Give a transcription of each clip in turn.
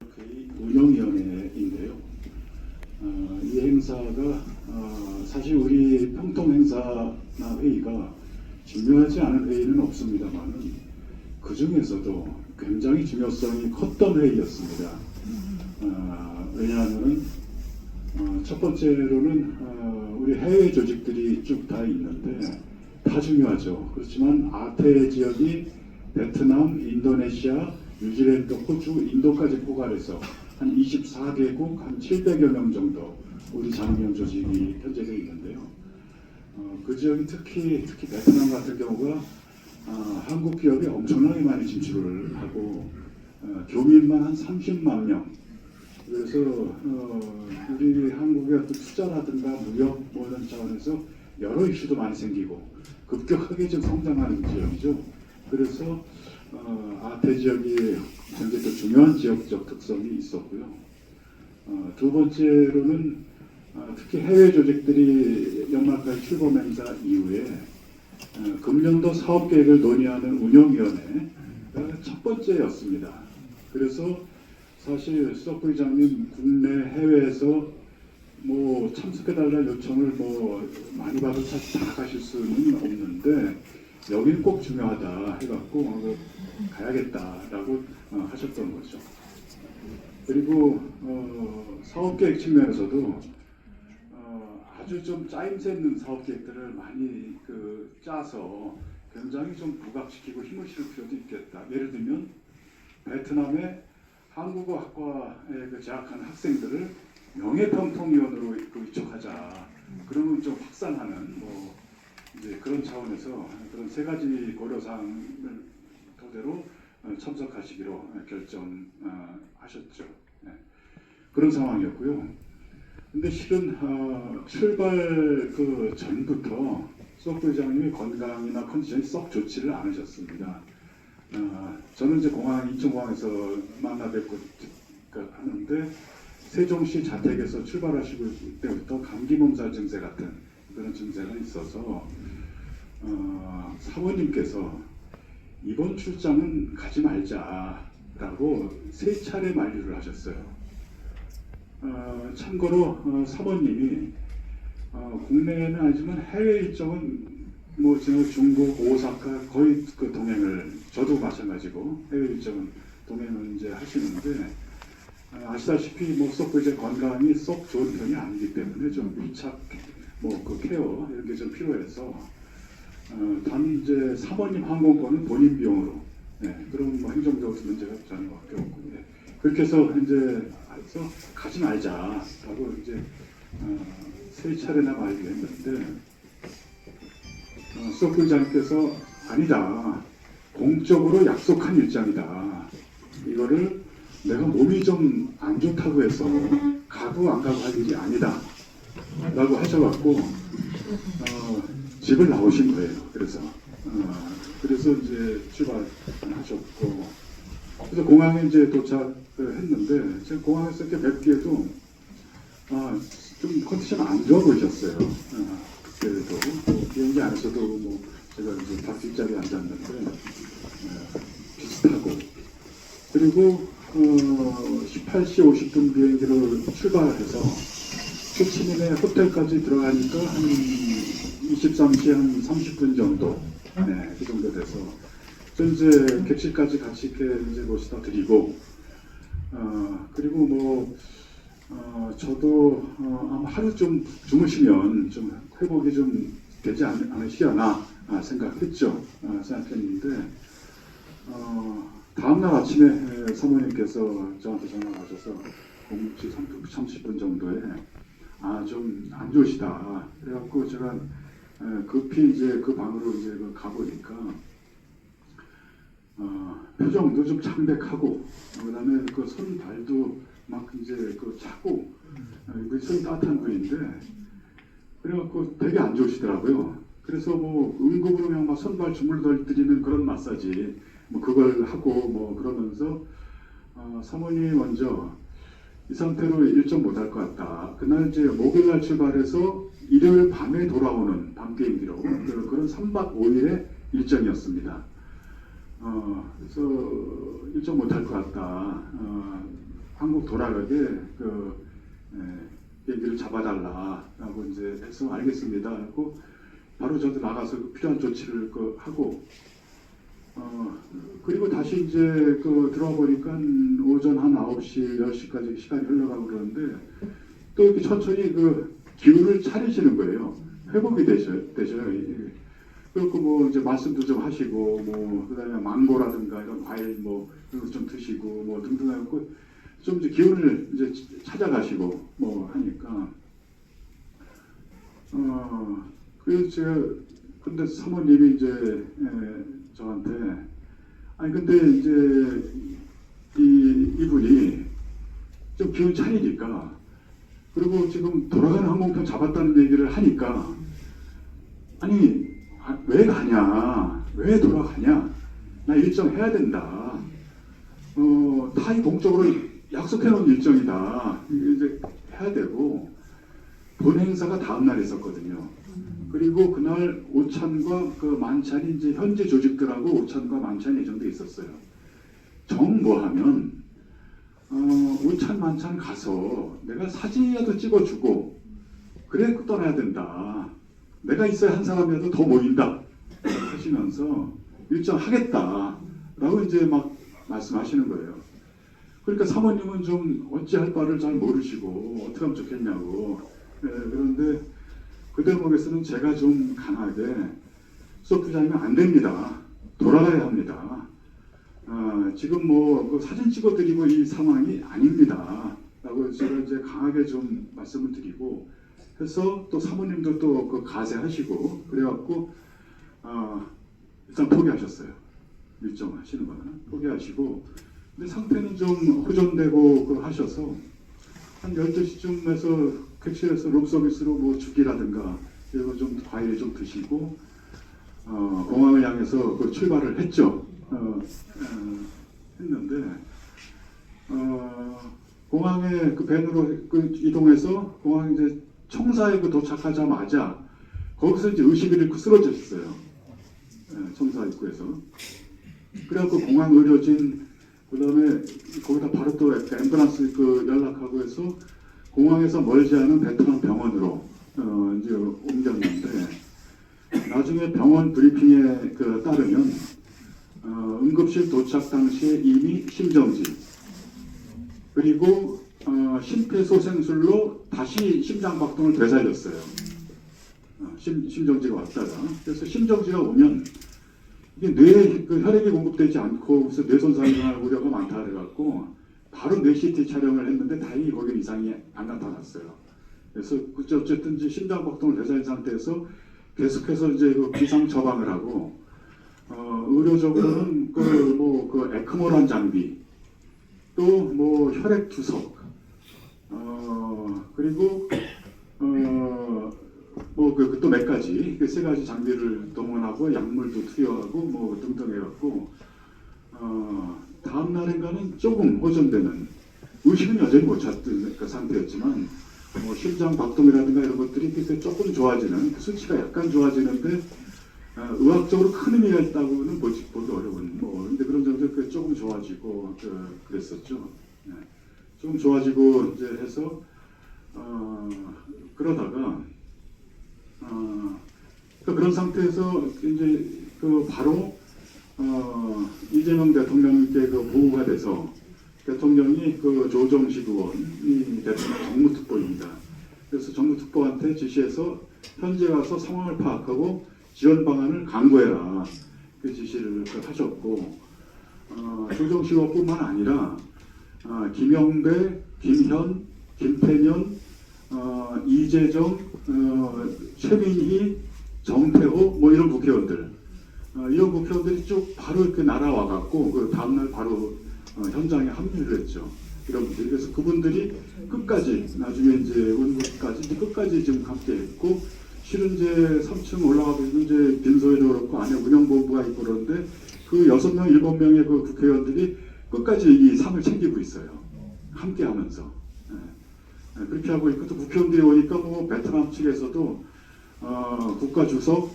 운영위원회인데요. 이 행사가 사실 우리 평통 행사나 회의가 중요하지 않은 회의는 없습니다만은 그 중에서도 굉장히 중요성이 컸던 회의였습니다. 왜냐하면은 첫 번째로는 우리 해외 조직들이 쭉 다 있는데 다 중요하죠. 그렇지만 아태 지역이 베트남, 인도네시아, 뉴질랜드, 호주, 인도까지 포괄해서 한 24개국 한 700여 명 정도 우리 장병 조직이 편제되어 있는데요. 그 지역이 특히 베트남 같은 경우가 한국 기업이 엄청나게 많이 진출을 하고 교민만 한 30만 명. 그래서 우리 한국의 어떤 투자라든가 무역 뭐 이런 차원에서 여러 이슈도 많이 생기고 급격하게 지금 성장하는 지역이죠. 그래서 아태 지역이 굉장히 또 중요한 지역적 특성이 있었고요. 두 번째로는 특히 해외 조직들이 연말까지 출범 행사 이후에 금년도 사업 계획을 논의하는 운영위원회가 첫 번째였습니다. 그래서 사실 수석 부의장님 국내 해외에서 뭐 참석해달라는 요청을 뭐 많이 받아서 사실 다 가실 수는 없는데 여기는 꼭 중요하다 해갖고 가야겠다라고 하셨던 거죠. 그리고 사업계획 측면에서도 아주 좀 짜임새 있는 사업계획들을 많이 짜서 굉장히 좀 부각시키고 힘을 실을 필요도 있겠다. 예를 들면 베트남의 한국어학과에 재학하는 학생들을 명예평통위원으로 위촉하자. 그러면 좀 확산하는 뭐 이제 그런 차원에서 그런 세 가지 고려사항을 토대로 참석하시기로 결정하셨죠. 네. 그런 상황이었고요. 근데 실은 출발 전부터 수석 부회장님의 건강이나 컨디션이 썩 좋지를 않으셨습니다. 저는 이제 인천공항에서 만나 뵙고 하는데 세종시 자택에서 출발하시고 때부터 감기 몸살 증세 같은 그런 증세가 있어서 사모님께서 이번 출장은 가지 말자라고 세 차례 만류를 하셨어요. 참고로 사모님이 국내에는 아니지만 해외 일정은 뭐 중국, 오사카 거의 동행을 저도 마찬가지고 해외 일정은 동행을 이제 하시는데 아시다시피 뭐 썩 이제 건강이 썩 좋은 편이 아니기 때문에 좀 밀착 케어 이런 게 좀 필요해서 단 이제 사모님 항공권은 본인 비용으로 그런 뭐 행정적으로 문제가 전혀 없고 그렇게 해서 이제 가지 말자라고 이제 세 차례나 말을 했는데 수석 부의장님께서 아니다. 공적으로 약속한 일정이다. 이거를 내가 몸이 좀 안 좋다고 해서 가고 안 가고 할 일이 아니다. 라고 하셔갖고 집을 나오신 거예요. 그래서 이제 출발하셨고 그래서 공항에 이제 도착을 했는데 제가 공항에서 이렇게 뵙기에도 좀 컨디션 안 좋아 보이셨어요. 그때도 비행기 안에서도 뭐 제가 이제 밥 뒷자리에 앉았는데 비슷하고 그리고 18시 50분 비행기로 출발해서 최치민의 호텔까지 들어가니까 한 23시 한 30분 정도 그 정도 돼서 저 이제 객실까지 같이 이렇게 이제 모시다 드리고 그리고 뭐 저도 아마 하루 좀 주무시면 좀 회복이 좀 되지 않으시려나 생각했죠. 생각했는데 다음날 아침에 사모님께서 저한테 전화가 와셔서 07 30분 정도에 좀 안 좋으시다. 그래갖고 제가 급히 이제 그 방으로 이제 가보니까 표정도 좀 창백하고 그다음에 그 손 발도 막 이제 차고 손이 따뜻한 분인데 그래갖고 되게 안 좋으시더라고요. 그래서 뭐 응급으로 그냥 막 손발 주물러 드리는 그런 마사지 뭐 그걸 하고 뭐 그러면서 사모님이 먼저 이 상태로 일정 못할 것 같다. 그날 이제 목요일날 출발해서 일요일 밤에 돌아오는 밤 비행기로 그런 3박 5일의 일정이었습니다. 그래서 일정 못할 것 같다. 한국 돌아가게 얘기를 잡아달라라고 이제 해서 알겠습니다 하고 바로 저도 나가서 필요한 조치를 하고 그리고 다시 이제 들어와 보니까 오전 한 9시, 10시까지 시간이 흘러가고 그러는데 또 이렇게 천천히 기운을 차리시는 거예요. 회복이 되셔요. 그렇고 뭐 이제 말씀도 좀 하시고 뭐 그다음에 망고라든가 이런 과일 뭐 이런 거 좀 드시고 뭐 등등 하고 좀 이제 기운을 이제 찾아가시고 뭐 하니까 그래서 제가 근데 사모님이 이제 저한테 아니 근데 이제 이분이 좀 기운 차리니까 그리고 지금 돌아가는 항공편 잡았다는 얘기를 하니까 아니 왜 가냐 왜 돌아가냐 나 일정 해야 된다 타이 공적으로 약속해 놓은 일정이다 이제 해야 되고 본 행사가 다음 날 있었거든요. 그리고 그날 오찬과 만찬이 이제 현지 조직들하고 오찬과 만찬이 예정돼 있었어요. 정 뭐하면 오찬 만찬 가서 내가 사진이라도 찍어주고 그래 떠나야 된다. 내가 있어야 한 사람이라도 더 모인다 하시면서 일정 하겠다라고 이제 막 말씀하시는 거예요. 그러니까 사모님은 좀 어찌할 바를 잘 모르시고 어떻게 하면 좋겠냐고. 그런데 그 대목에서는 제가 좀 강하게 소프트하면 안 됩니다. 돌아가야 합니다. 지금 뭐 사진 찍어드리고 이 상황이 아닙니다. 라고 제가 이제 강하게 좀 말씀을 드리고 해서 또 사모님도 또 가세하시고 그래갖고 일단 포기하셨어요. 일정 하시는 거는 포기하시고 근데 상태는 좀 호전되고 하셔서 한 12시쯤에서 객실에서 룸서비스로 뭐 죽이라든가 이런 좀 과일 좀 드시고 공항을 향해서 출발을 했죠. 했는데 공항에 밴으로 이동해서 공항 이제 청사에 도착하자마자 거기서 이제 의식을 잃고 쓰러졌어요. 청사 입구에서. 그래갖고 공항 의료진 그다음에 거기다 바로 또 앰뷸런스 연락하고 해서 공항에서 멀지 않은 베트남 병원으로 이제 옮겼는데 나중에 병원 브리핑에 따르면 응급실 도착 당시에 이미 심정지 그리고 심폐소생술로 다시 심장박동을 되살렸어요. 심정지가 왔다가 그래서 심정지가 오면 이게 뇌에 혈액이 공급되지 않고 그래서 뇌손상이 일어날 우려가 많다 그래갖고 바로 뇌 CT 촬영을 했는데 다행히 거기는 이상이 안 나타났어요. 그래서 어쨌든 이제 심장박동을 되살린 상태에서 계속해서 이제 비상 처방을 하고 의료적으로는 에크모란 장비 또 뭐 혈액 투석 그리고 또 몇 가지 세 가지 장비를 동원하고 약물도 투여하고 뭐 등등 해갖고 다음 날인가는 조금 호전되는 의식은 여전히 못 찾던 상태였지만 뭐 심장 박동이라든가 이런 것들이 조금 좋아지는 수치가 약간 좋아지는데 의학적으로 큰 의미가 있다고는 보기 어려운 근데 그런 점들 조금 좋아지고 그랬었죠. 네. 조금 좋아지고 이제 해서 그러다가 그런 상태에서 이제 바로 이재명 대통령께 보고가 돼서 대통령이 조정식 의원이 대통령 정무특보입니다. 그래서 정무특보한테 지시해서 현지에 가서 상황을 파악하고 지원 방안을 강구해라 그 지시를 하셨고 조정식 의원뿐만 아니라 김영배, 김현, 김태년, 이재정, 최민희, 정태호 뭐 이런 국회의원들 이런 국회의원들이 쭉 바로 이렇게 날아와 갖고 다음날 바로 현장에 합류를 했죠. 이런 분들이 그래서 그분들이 끝까지 나중에 이제 원국까지 끝까지 지금 함께 했고 실은 이제 3층 올라가서 이제 빈소에도 그렇고 안에 운영본부가 있고 그런데 그 6명, 7명의 그 국회의원들이 끝까지 이 상을 챙기고 있어요. 함께 하면서. 그렇게 하고 있고 또 국회의원들이 오니까 뭐 베트남 측에서도 국가주석,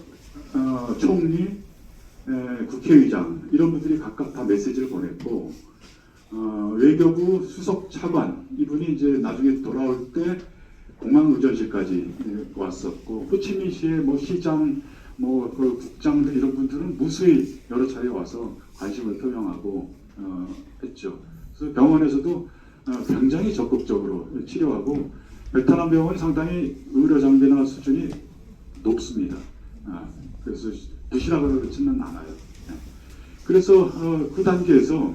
총리, 국회의장 이런 분들이 각각 다 메시지를 보냈고 외교부 수석 차관 이분이 이제 나중에 돌아올 때 공항의전실까지 왔었고, 호치민시의 뭐 시장, 그 국장들 이런 분들은 무수히 여러 차례 와서 관심을 표명하고 했죠. 그래서 병원에서도 굉장히 적극적으로 치료하고, 베트남 병원이 상당히 의료 장비나 수준이 높습니다. 그래서 부실하거나 그렇지는 않아요. 그래서 그 단계에서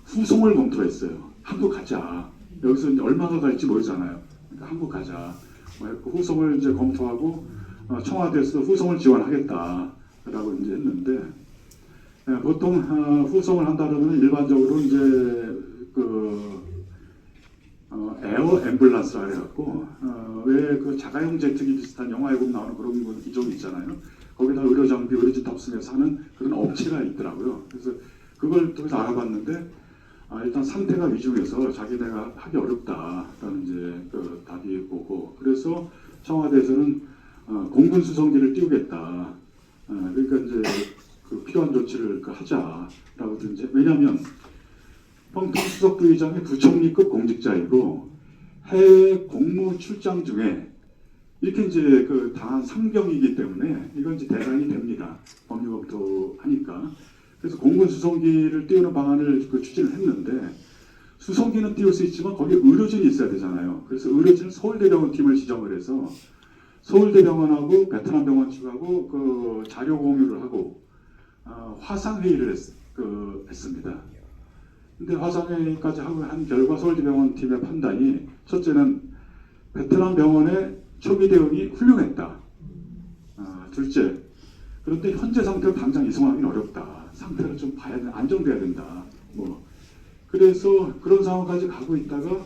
후송을 검토했어요. 한국 가자. 여기서 이제 얼마가 갈지 모르잖아요. 그러니까 한국 가자. 후송을 이제 검토하고 청와대에서도 후송을 지원하겠다라고 이제 했는데, 보통 후송을 한다 그러면 일반적으로 이제 그 에어 앰뷸런스라 해갖고 왜 그 자가용 제트기 비슷한 영화에 보면 나오는 그런 기종이 있잖아요. 거기다 의료 장비, 의료진 탑승해서 하는 그런 업체가 있더라고요. 그래서 그걸 또 알아봤는데, 일단 상태가 위중해서 자기네가 하기 어렵다라는 이제 그 답이 오고, 그래서 청와대에서는 공군 수송기를 띄우겠다. 그러니까 이제 그 필요한 조치를 하자라고 이제, 왜냐하면 펑통 수석 부의장이 부총리급 공직자이고 해외 공무 출장 중에 이렇게 이제 그 당한 상병이기 때문에 이건 이제 대상이 됩니다. 법률 검토하니까. 그래서 공군 수송기를 띄우는 방안을 추진을 했는데, 수송기는 띄울 수 있지만 거기에 의료진이 있어야 되잖아요. 그래서 의료진은 서울대병원 팀을 지정을 해서 서울대병원하고 베트남 병원 측하고 그 자료 공유를 하고 화상 회의를 했습니다. 근데 화상회의까지 하고 한 결과 서울대병원 팀의 판단이, 첫째는 베트남 병원의 초기 대응이 훌륭했다. 둘째, 그런데 현재 상태로 당장 이송하기는 어렵다. 상태를 좀 봐야 돼, 안정돼야 된다. 그래서 그런 상황까지 가고 있다가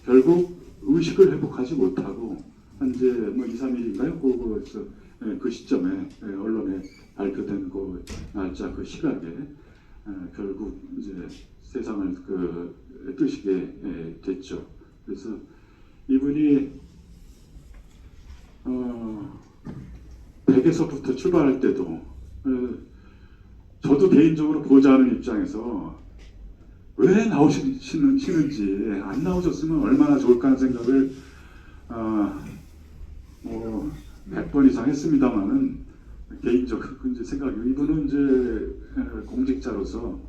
결국 의식을 회복하지 못하고 한 이제 2, 3일인가요? 그 시점에 언론에 발표된 그 날짜, 그 시각에 결국 이제 세상을 뜨시게 됐죠. 그래서 이분이 댁에서부터 출발할 때도 저도 개인적으로 보호자 하는 입장에서 왜 나오시는지, 안 나오셨으면 얼마나 좋을까 하는 생각을 100번 이상 했습니다만은, 개인적으로 이제 생각이, 이분은 이제 공직자로서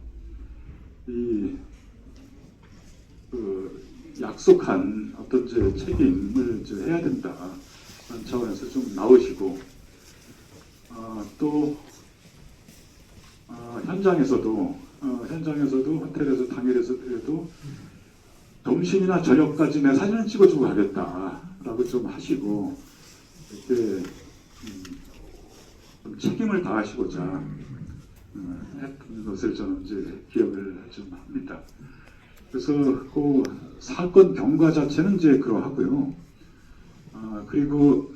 약속한 어떤 이제 책임을 이제 해야 된다 하는 차원에서 좀 나오시고, 또 현장에서도 호텔에서 당일에서도 점심이나 저녁까지 내 사진을 찍어주고 가겠다라고 좀 하시고, 이렇게 좀 책임을 다하시고자 했던 것을 저는 이제 기억을 좀 합니다. 그래서 그 사건 경과 자체는 이제 그러하고요. 그리고